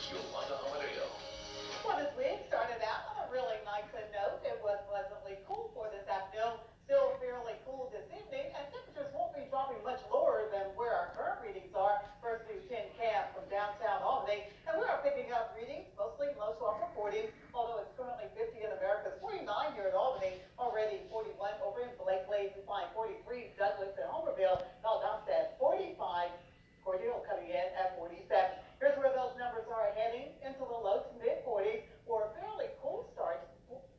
you'll find a holiday. Well, this week started out on a really nice note. It was pleasantly cool for this afternoon. Still fairly cool this evening, and temperatures won't be dropping much lower than where our current readings are. First through 10 cab from downtown Albany, and we are picking up readings mostly low to upper 40s, although it's currently 50 in Americas, 49 here at Albany, already 41 over in Blakely. We find 43 Douglas and Homerville. Valdosta at 45. Cordell coming in at 47. Here's where those numbers are heading into the low to mid 40s for a fairly cool start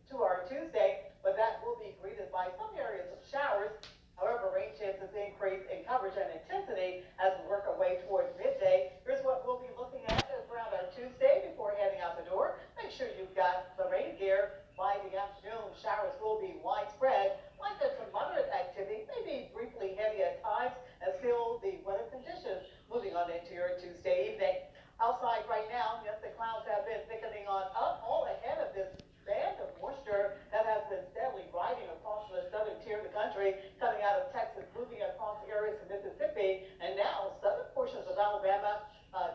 to our Tuesday, but that will be greeted by some areas of showers. However, rain chances increase in coverage and intensity as we work our way towards midday. Here's what we'll be looking at around our Tuesday before heading out the door. Make sure you've got the rain gear. By the afternoon, showers will be widespread. Likely some moderate activity, maybe briefly heavy at times, and still the weather conditions moving on into your Tuesday evening. Outside right now, yes, the clouds have been thickening on up, all ahead of this band of moisture that has been steadily riding across the southern tier of the country, coming out of Texas, moving across areas of Mississippi, and now southern portions of Alabama,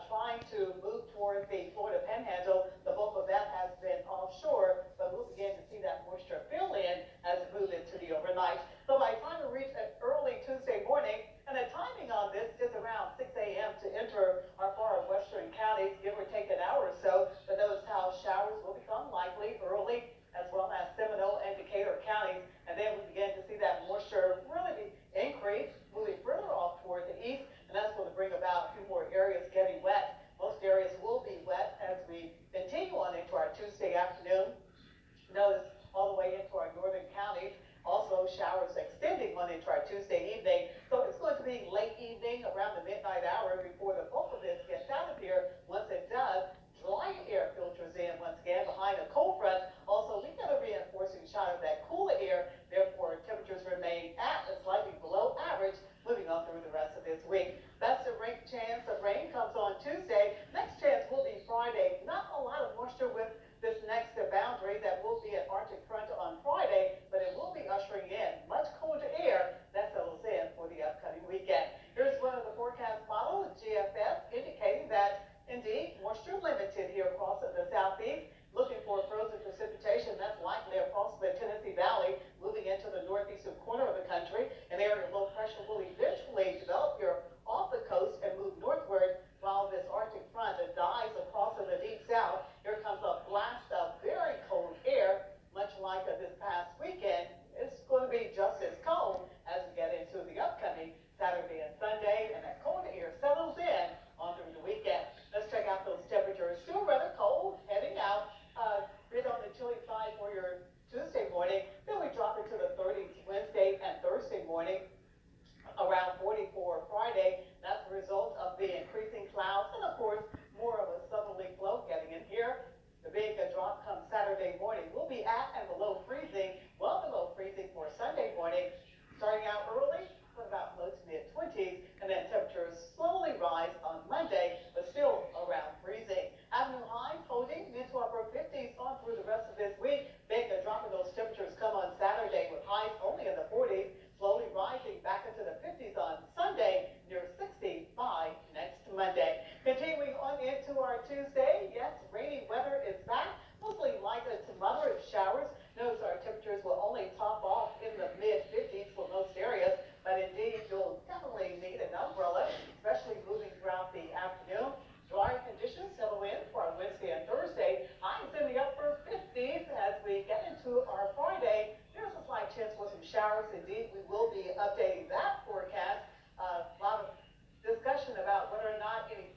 trying to move towards the Florida Panhandle. The bulk of that has been offshore, but we'll begin to see that moisture fill in as we move into the overnight. So by the time we reach early Tuesday morning, and the timing on this is around 6 a.m. to enter our far western counties, give or take an hour or so. But notice how showers will become likely early, as well as Seminole and Decatur counties. And then we begin to see that moisture really increase, moving further off toward the east. And that's going to bring about a few more areas getting wet. Most areas will be wet as we continue on into our Tuesday afternoon. Notice all the way into our northern counties. Also, showers extending on into our Tuesday evening. So it's going to be late evening, around the midnight hour, before the bulk of this gets out of here. Once it does, dry air filters in once again behind a cold front. Also, we get a reinforcing shot of that cooler air. Therefore, temperatures remain at and slightly below average, moving on through the rest of this week. That's the chance of rain comes on Tuesday. Next chance will be Friday. Not a lot of moisture with this next boundary that will be an Arctic front on Friday, but it will be ushering in much colder air that settles in for the upcoming weekend. Here's one of the forecast models, GFS, indicating that indeed moisture limited here across the southeast. Looking for frozen precipitation that's likely across the Tennessee Valley, moving into the northeastern corner of the country. An area of low pressure will eventually develop here off the coast and move northward while this Arctic front dives across in the deep south. Here comes a blast of very cold air, much like this past weekend. It's going to be just as cold as we get into the upcoming Saturday and Sunday, and that cold air settles in on through the weekend. Let's check out those temperatures. Still rather cold heading out. Bit on the chilly side for your Tuesday morning. Then we drop into the 30s Wednesday and Thursday morning. Around 44 Friday. That's the result of the increasing clouds and, of course, more of a southerly flow getting in here. The big drop comes Saturday morning. We'll be at and below freezing, well below freezing for Sunday morning. Starting out early, what about low to mid 20s, and then temperatures slowly rise on Monday, but still around freezing. Avenue highs holding mid to upper 50s on through the rest of this week. Big drop in those temperatures come on Saturday with highs only in the 40s, slowly rising back into the 50s on Sunday, near 60 by next Monday. Continuing on into our Tuesday, yes, rainy weather is back, mostly light to moderate showers. Notice our temperatures will only top off in the mid 50s for most areas, but indeed you'll definitely need an umbrella, especially moving throughout the afternoon. Dry conditions settle in for our Wednesday and Thursday. Highs in the upper 50s as we get into our Friday. There's a slight chance for some showers. Indeed, we will be updating that forecast. A lot of discussion about whether or not any